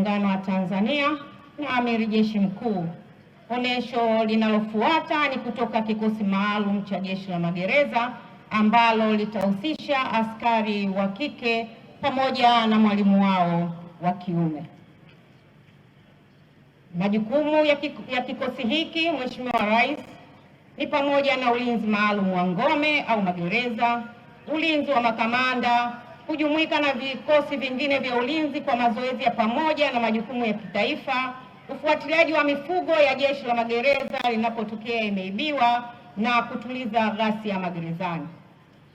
Muungano wa Tanzania na Amiri Jeshi Mkuu. Onyesho linalofuata ni kutoka kikosi maalum cha Jeshi la Magereza ambalo litahusisha askari wa kike pamoja na mwalimu wao wa kiume. Majukumu ya kikosi hiki, Mheshimiwa Rais, ni pamoja na ulinzi maalum wa ngome au magereza, ulinzi wa makamanda, kujumuika na vikosi vingine vya ulinzi kwa mazoezi ya pamoja na majukumu ya kitaifa, ufuatiliaji wa mifugo ya Jeshi la Magereza linapotokea imeibiwa na kutuliza ghasia magerezani.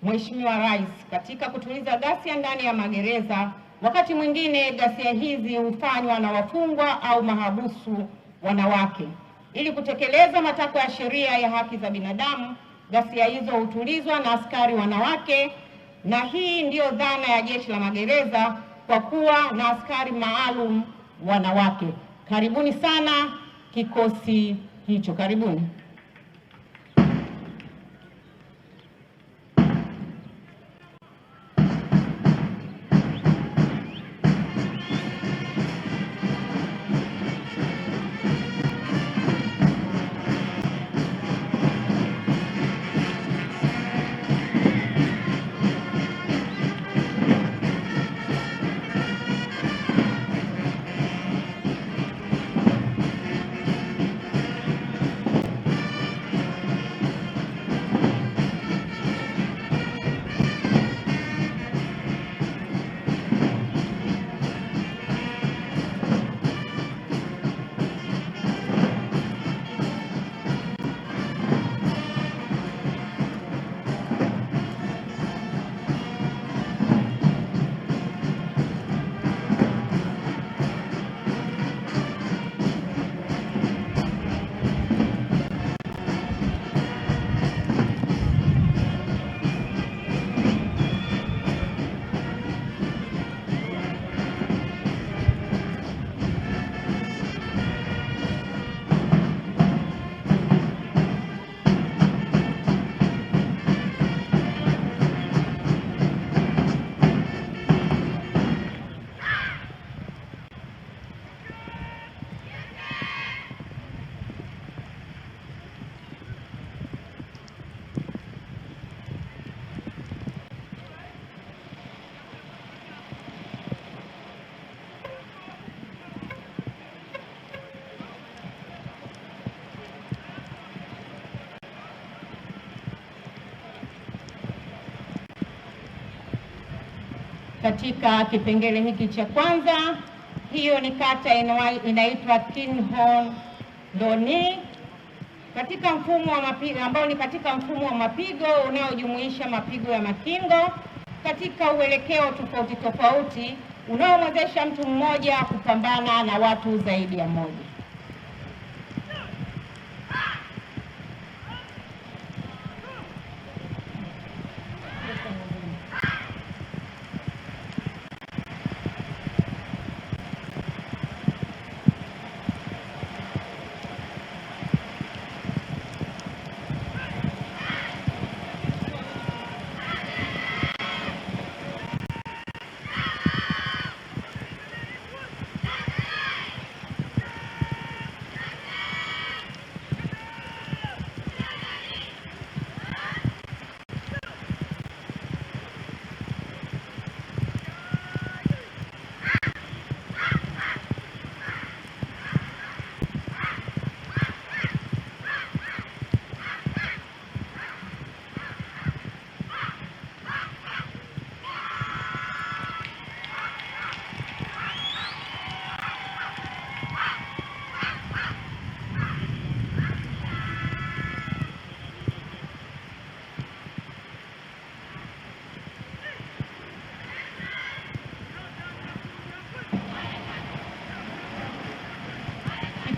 Mheshimiwa Rais, katika kutuliza ghasia ndani ya magereza, wakati mwingine ghasia hizi hufanywa na wafungwa au mahabusu wanawake. Ili kutekeleza matakwa ya sheria ya haki za binadamu, ghasia hizo hutulizwa na askari wanawake, na hii ndiyo dhana ya Jeshi la Magereza kwa kuwa na askari maalum wanawake. Karibuni sana kikosi hicho, karibuni. Katika kipengele hiki cha kwanza, hiyo ni kata inaitwa Tinhorn Doni katika mfumo wa mapigo, ambao ni katika mfumo wa mapigo unaojumuisha mapigo ya makingo katika uelekeo tofauti tofauti unaomwezesha mtu mmoja kupambana na watu zaidi ya moja.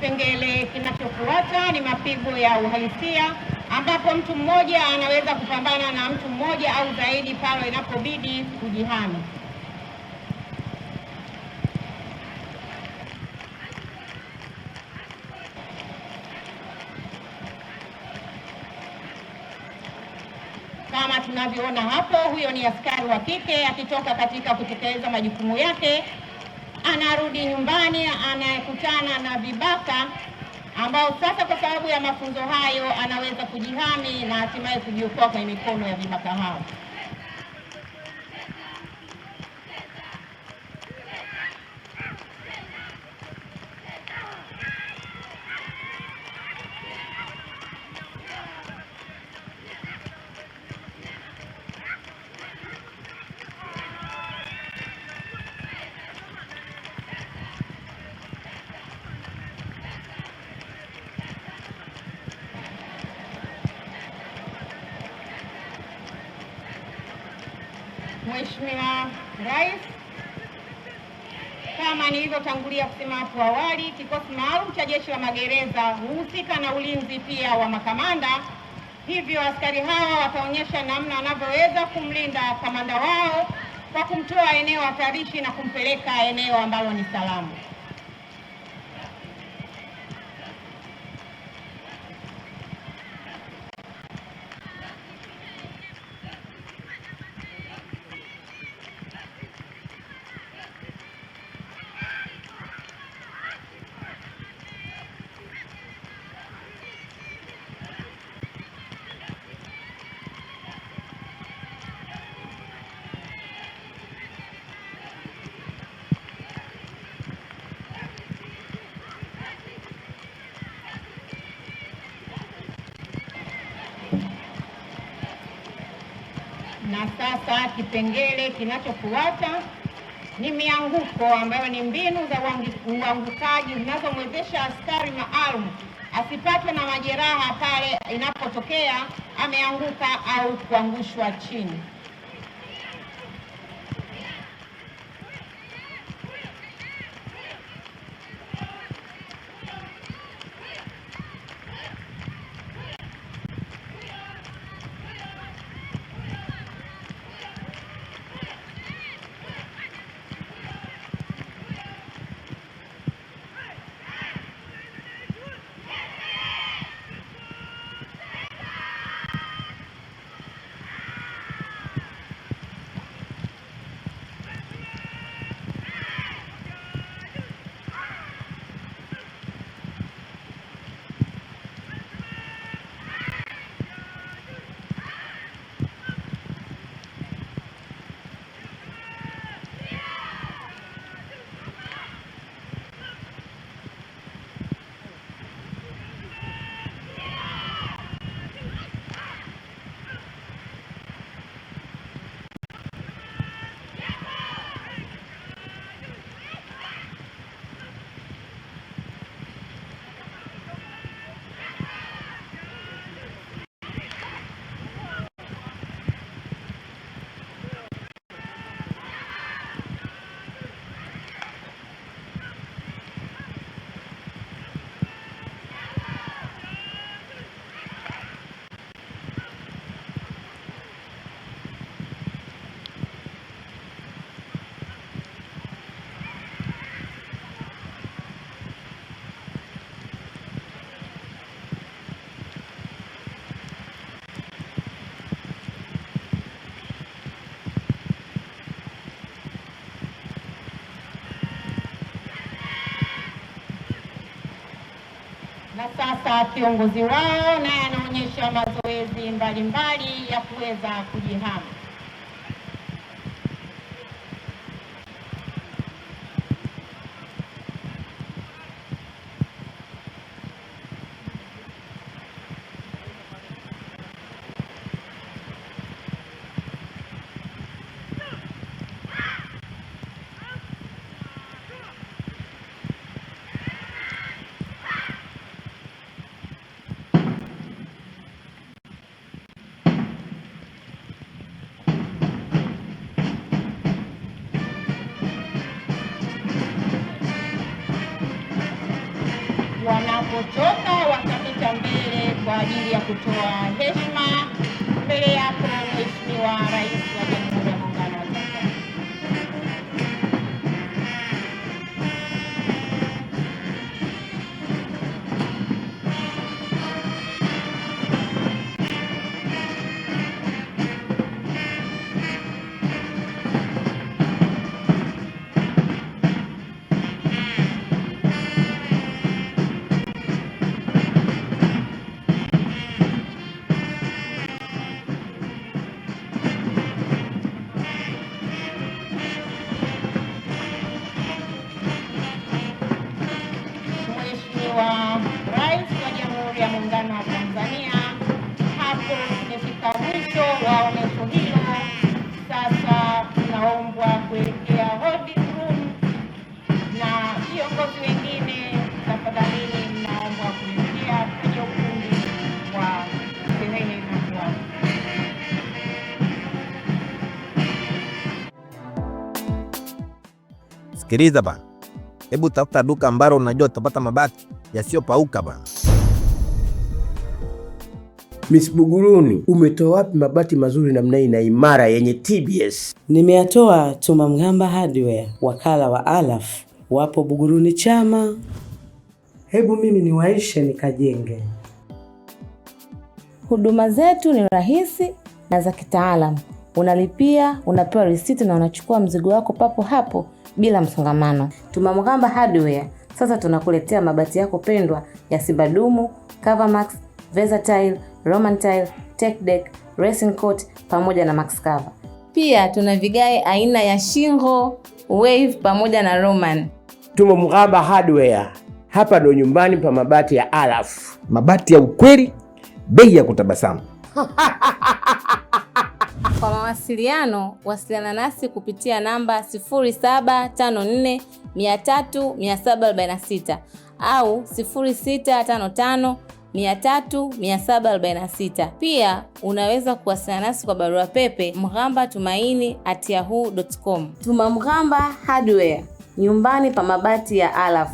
Kipengele kinachofuata ni mapigo ya uhalisia, ambapo mtu mmoja anaweza kupambana na mtu mmoja au zaidi pale inapobidi kujihami. Kama tunavyoona hapo, huyo ni askari wa kike akitoka katika kutekeleza majukumu yake, anarudi nyumbani kukutana na vibaka ambao sasa kwa sababu ya mafunzo hayo anaweza kujihami na hatimaye kujiokoa kwenye mikono ya vibaka hao. Mheshimiwa Rais, kama nilivyotangulia kusema hapo awali, kikosi maalum cha Jeshi la Magereza huhusika na ulinzi pia wa makamanda. Hivyo askari hawa wataonyesha namna wanavyoweza kumlinda kamanda wao kwa kumtoa eneo hatarishi na kumpeleka eneo ambalo ni salama. Na sasa kipengele kinachofuata ni mianguko, ambayo ni mbinu za uangukaji zinazomwezesha askari maalum asipatwe na majeraha pale inapotokea ameanguka au kuangushwa chini. Na sasa kiongozi wao naye anaonyesha mazoezi mbalimbali ya kuweza kujihami. Wanapotoka watapita mbele kwa ajili ya kutoa heshima. Mbele yako Mheshimiwa Rais wa Jamhuri ya Muungano wa Tanzania. viongozi wengine, tafadhalini mnaomba kuingia kwenye ukumbi wa sherehe inayofuata. Sikiliza bana, hebu tafuta duka ambalo unajua utapata mabati yasiyopauka bana. Miss Buguruni, umetoa wapi mabati mazuri namna hii na imara yenye TBS? Nimeyatoa Tumamgamba Hardware, wakala wa Alaf, wapo Buguruni Chama. Hebu mimi niwaishe nikajenge. Huduma zetu ni rahisi na za kitaalamu. Unalipia, unapewa risiti na unachukua mzigo wako papo hapo bila msongamano. Tumamgamba Hardware sasa tunakuletea mabati yako pendwa ya Sibadumu, Covermax, Versatile, Roman Tile, Tech Deck, Racing Coat pamoja na Max Cover. Pia tuna vigae aina ya Shingo, Wave pamoja na Roman. Tumamgamba Hardware, hapa ndo nyumbani pa mabati ya Alaf. Mabati ya ukweli, bei ya kutabasamu. Kwa mawasiliano, wasiliana nasi kupitia namba 0754 300 746 au 0655 300 746. Pia unaweza kuwasiliana nasi kwa barua pepe mghambatumaini@yahoo.com. Tumamgamba Hardware, nyumbani pa mabati ya Alaf.